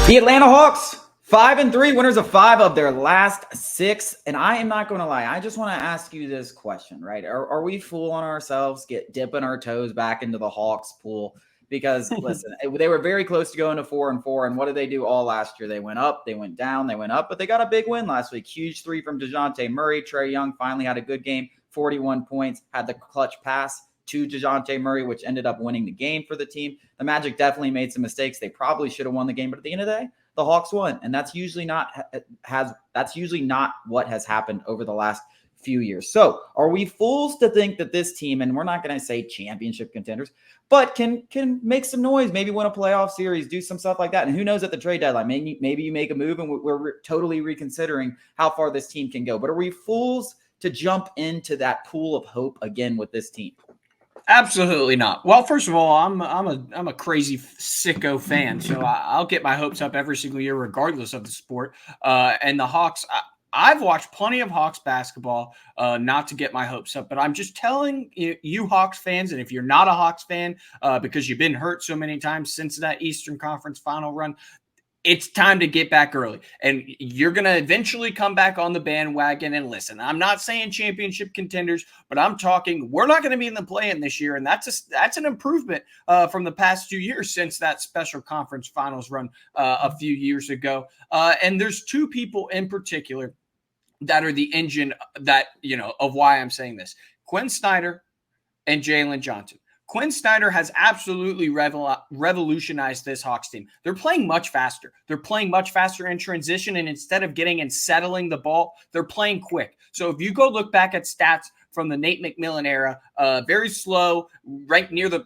The Atlanta Hawks, 5-3, winners of 5 of their last 6. And I am not going to lie. I just want to ask you this question, right? Are we fooling ourselves, dipping our toes back into the Hawks pool? Because listen, they were very close to going to 4-4. And what did they do all last year? They went up, they went down, they went up, but they got a big win last week. Huge 3 from DeJounte Murray. Trae Young finally had a good game, 41 points, had the clutch pass to DeJounte Murray, which ended up winning the game for the team. The Magic definitely made some mistakes. They probably should have won the game, but at the end of the day, the Hawks won. And that's usually not what has happened over the last few years. So are we fools to think that this team, and we're not going to say championship contenders, but can make some noise, maybe win a playoff series, do some stuff like that? And who knows at the trade deadline, maybe you make a move and we're totally reconsidering how far this team can go. But are we fools to jump into that pool of hope again with this team? Absolutely not. Well, first of all, I'm a crazy sicko fan, so I'll get my hopes up every single year, regardless of the sport. And the Hawks, I've watched plenty of Hawks basketball, not to get my hopes up, but I'm just telling you Hawks fans, and if you're not a Hawks fan because you've been hurt so many times since that Eastern Conference final run, it's time to get back early, and you're going to eventually come back on the bandwagon. And listen, I'm not saying championship contenders, but I'm talking we're not going to be in the play-in this year, and that's an improvement from the past 2 years since that special conference finals run a few years ago. And there's 2 people in particular that are the engine of why I'm saying this: Quinn Snyder and Jalen Johnson. Quinn Snyder has absolutely revolutionized this Hawks team. They're playing much faster. They're playing much faster in transition, and instead of getting and settling the ball, they're playing quick. So if you go look back at stats from the Nate McMillan era, very slow, ranked near the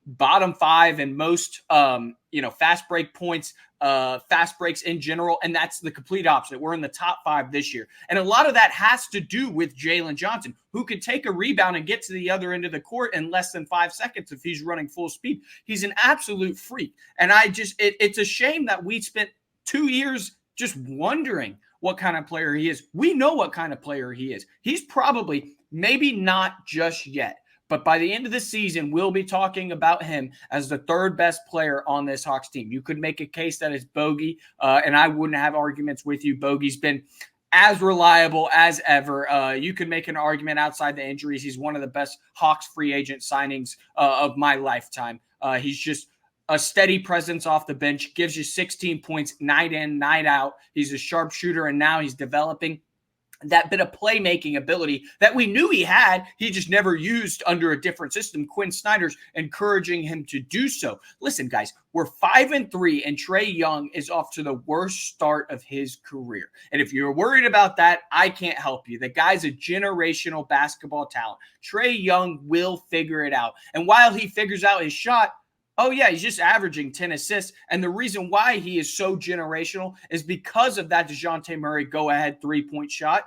bottom 5 in most, fast break points, fast breaks in general, and that's the complete opposite. We're in the top 5 this year. And a lot of that has to do with Jalen Johnson, who could take a rebound and get to the other end of the court in less than 5 seconds if he's running full speed. He's an absolute freak. And it's a shame that we spent 2 years just wondering what kind of player he is. We know what kind of player he is. He's probably, maybe not just yet, but by the end of the season, we'll be talking about him as the 3rd best player on this Hawks team. You could make a case that it's Bogey, and I wouldn't have arguments with you. Bogey's been as reliable as ever. You could make an argument outside the injuries. He's one of the best Hawks free agent signings of my lifetime. He's just a steady presence off the bench, gives you 16 points night in, night out. He's a sharpshooter, and now he's developing that bit of playmaking ability that we knew he had. He just never used under a different system. Quinn Snyder's encouraging him to do so. Listen, guys, we're 5-3, and Trae Young is off to the worst start of his career. And if you're worried about that, I can't help you. The guy's a generational basketball talent. Trae Young will figure it out. And while he figures out his shot, oh, yeah, he's just averaging 10 assists. And the reason why he is so generational is because of that DeJounte Murray go-ahead three-point shot.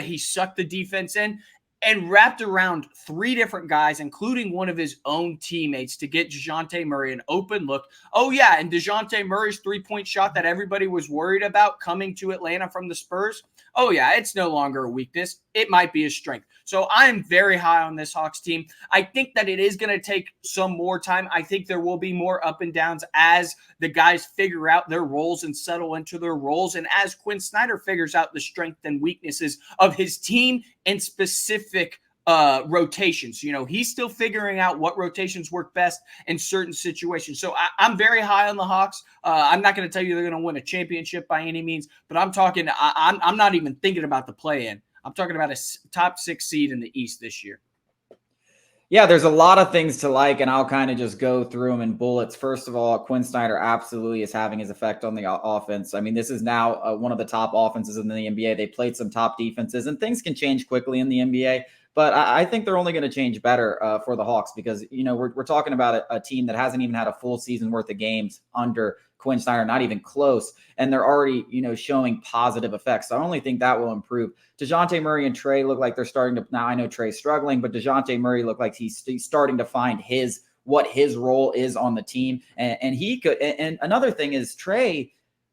He sucked the defense in and wrapped around 3 different guys, including one of his own teammates, to get DeJounte Murray an open look. Oh, yeah, and DeJounte Murray's three-point shot that everybody was worried about coming to Atlanta from the Spurs, oh, yeah, it's no longer a weakness. It might be a strength. So I am very high on this Hawks team. I think that it is going to take some more time. I think there will be more up and downs as the guys figure out their roles and settle into their roles, and as Quinn Snyder figures out the strengths and weaknesses of his team and specific rotations. He's still figuring out what rotations work best in certain situations. So I'm very high on the Hawks. I'm not going to tell you they're going to win a championship by any means, but I'm not even thinking about the play-in. I'm talking about a top 6 seed in the East this year. Yeah, there's a lot of things to like, and I'll kind of just go through them in bullets. First of all, Quinn Snyder absolutely is having his effect on the offense. I mean, this is now one of the top offenses in the NBA. They played some top defenses, and things can change quickly in the NBA. But I think they're only going to change better for the Hawks because, we're talking about a team that hasn't even had a full season worth of games under Quinn Snyder, not even close. And they're already, showing positive effects. So I only think that will improve. DeJounte Murray and Trae look like they're starting to, now I know Trae's struggling, but DeJounte Murray look like he's starting to find what his role is on the team. And he could, and another thing is Trae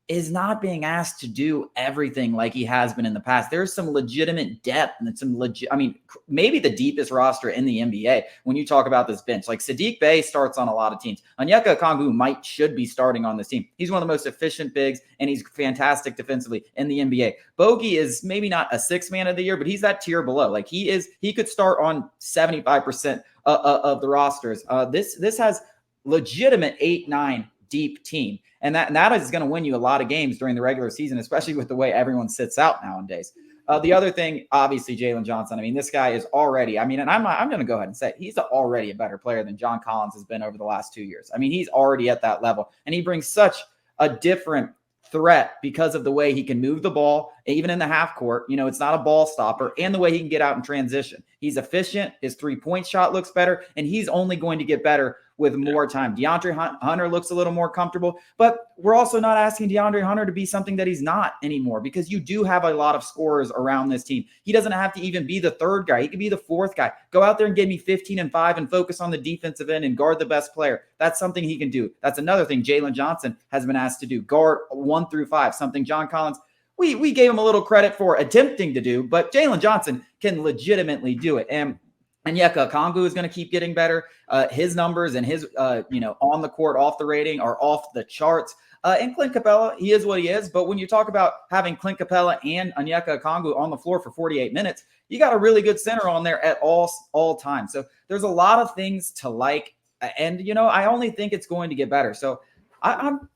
is not being asked to do everything like he has been in the past. There's some legitimate depth and some maybe the deepest roster in the NBA when you talk about this bench. Like Saddiq Bey starts on a lot of teams. Onyeka Okongwu should be starting on this team. He's one of the most efficient bigs, and he's fantastic defensively in the NBA. Bogey is maybe not a sixth man of the year, but he's that tier below. Like he could start on 75% of the rosters. This has legitimate 8-9 deep team. And that is going to win you a lot of games during the regular season, especially with the way everyone sits out nowadays. The other thing, obviously, Jalen Johnson. I mean, this guy is already, and I'm going to go ahead and say it, he's already a better player than John Collins has been over the last 2 years. I mean, he's already at that level, and he brings such a different threat because of the way he can move the ball, even in the half court. It's not a ball stopper, and the way he can get out in transition. He's efficient. His 3-point shot looks better, and he's only going to get better with more time. DeAndre Hunter looks a little more comfortable, but we're also not asking DeAndre Hunter to be something that he's not anymore, because you do have a lot of scorers around this team. He doesn't have to even be the third guy. He could be the fourth guy. Go out there and give me 15 and 5 and focus on the defensive end and guard the best player. That's something he can do. That's another thing Jalen Johnson has been asked to do. Guard 1 through 5, something John Collins, we gave him a little credit for attempting to do, but Jalen Johnson can legitimately do it. And Onyeka Okongwu is going to keep getting better. His numbers and his, on the court, off the rating are off the charts. And Clint Capella, he is what he is. But when you talk about having Clint Capella and Onyeka Okongwu on the floor for 48 minutes, you got a really good center on there at all times. So there's a lot of things to like. And, I only think it's going to get better. So I'm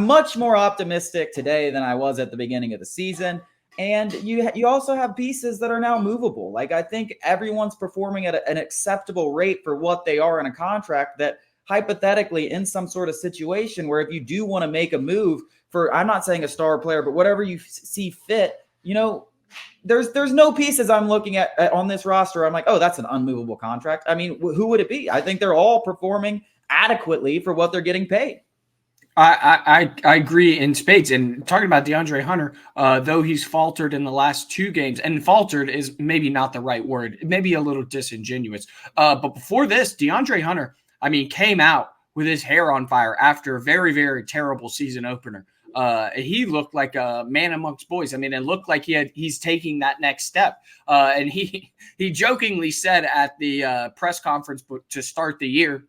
much more optimistic today than I was at the beginning of the season. And you also have pieces that are now movable. Like, I think everyone's performing at an acceptable rate for what they are in a contract, that hypothetically in some sort of situation where if you do want to make a move for, I'm not saying a star player, but whatever you see fit, there's no pieces I'm looking at on this roster. I'm like, oh, that's an unmovable contract. I mean, who would it be? I think they're all performing adequately for what they're getting paid. I agree in spades. And talking about DeAndre Hunter, though he's faltered in the last 2 games, and faltered is maybe not the right word, maybe a little disingenuous. But before this, DeAndre Hunter, came out with his hair on fire after a very, very terrible season opener. He looked like a man amongst boys. It looked like he's taking that next step. And he jokingly said at the press conference to start the year,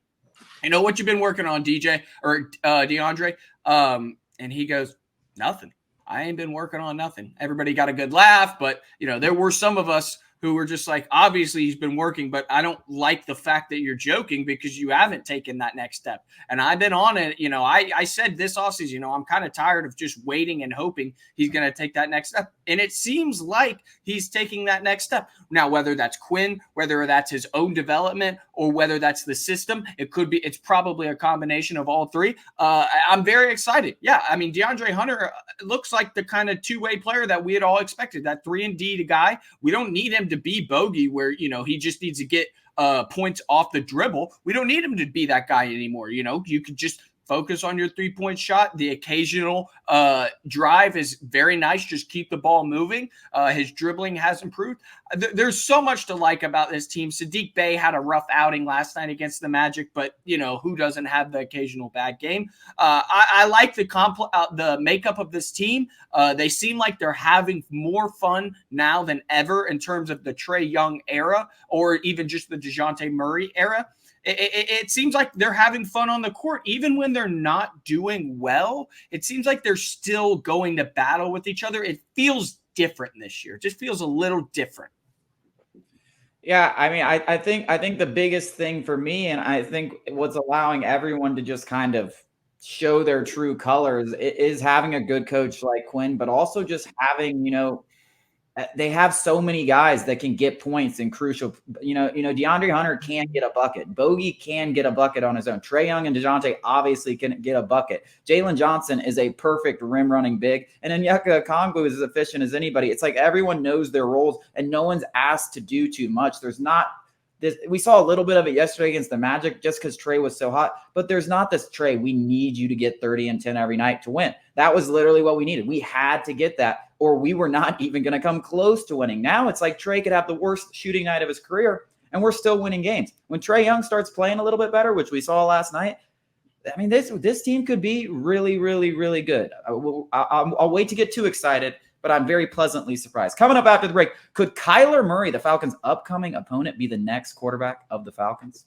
what you've been working on, DJ or DeAndre? And he goes, nothing. I ain't been working on nothing. Everybody got a good laugh, but there were some of us who were just like, obviously he's been working, but I don't like the fact that you're joking because you haven't taken that next step. And I've been on it. I said this offseason, I'm kind of tired of just waiting and hoping he's going to take that next step. And it seems like he's taking that next step. Now, whether that's Quinn, whether that's his own development, or whether that's the system, it's probably a combination of all three. I'm very excited. Yeah. DeAndre Hunter looks like the kind of two-way player that we had all expected, that 3-and-D guy. We don't need him to be bogey where, he just needs to get points off the dribble. We don't need him to be that guy anymore. You could just focus on your 3-point shot. The occasional drive is very nice. Just keep the ball moving. His dribbling has improved. There's so much to like about this team. Saddiq Bey had a rough outing last night against the Magic, but who doesn't have the occasional bad game? I like the makeup of this team. They seem like they're having more fun now than ever in terms of the Trae Young era, or even just the DeJounte Murray era. It seems like they're having fun on the court. Even when they're not doing well, it seems like they're still going to battle with each other. It feels different this year. It just feels a little different. Yeah, I think the biggest thing for me, and I think what's allowing everyone to just kind of show their true colors, is having a good coach like Quinn, but also just having, they have so many guys that can get points in crucial, DeAndre Hunter can get a bucket. Bogey can get a bucket on his own. Trae Young and DeJounte obviously can get a bucket. Jalen Johnson is a perfect rim running big. And Onyeka Okongwu is as efficient as anybody. It's like everyone knows their roles and no one's asked to do too much. There's not this. We saw a little bit of it yesterday against the Magic just because Trae was so hot, but there's not this Trae, we need you to get 30 and 10 every night to win. That was literally what we needed. We had to get that, or we were not even going to come close to winning. Now it's like Trae could have the worst shooting night of his career, and we're still winning games. When Trae Young starts playing a little bit better, which we saw last night, I mean, this team could be really, really, really good. I'll wait to get too excited, but I'm very pleasantly surprised. Coming up after the break, could Kyler Murray, the Falcons' upcoming opponent, be the next quarterback of the Falcons?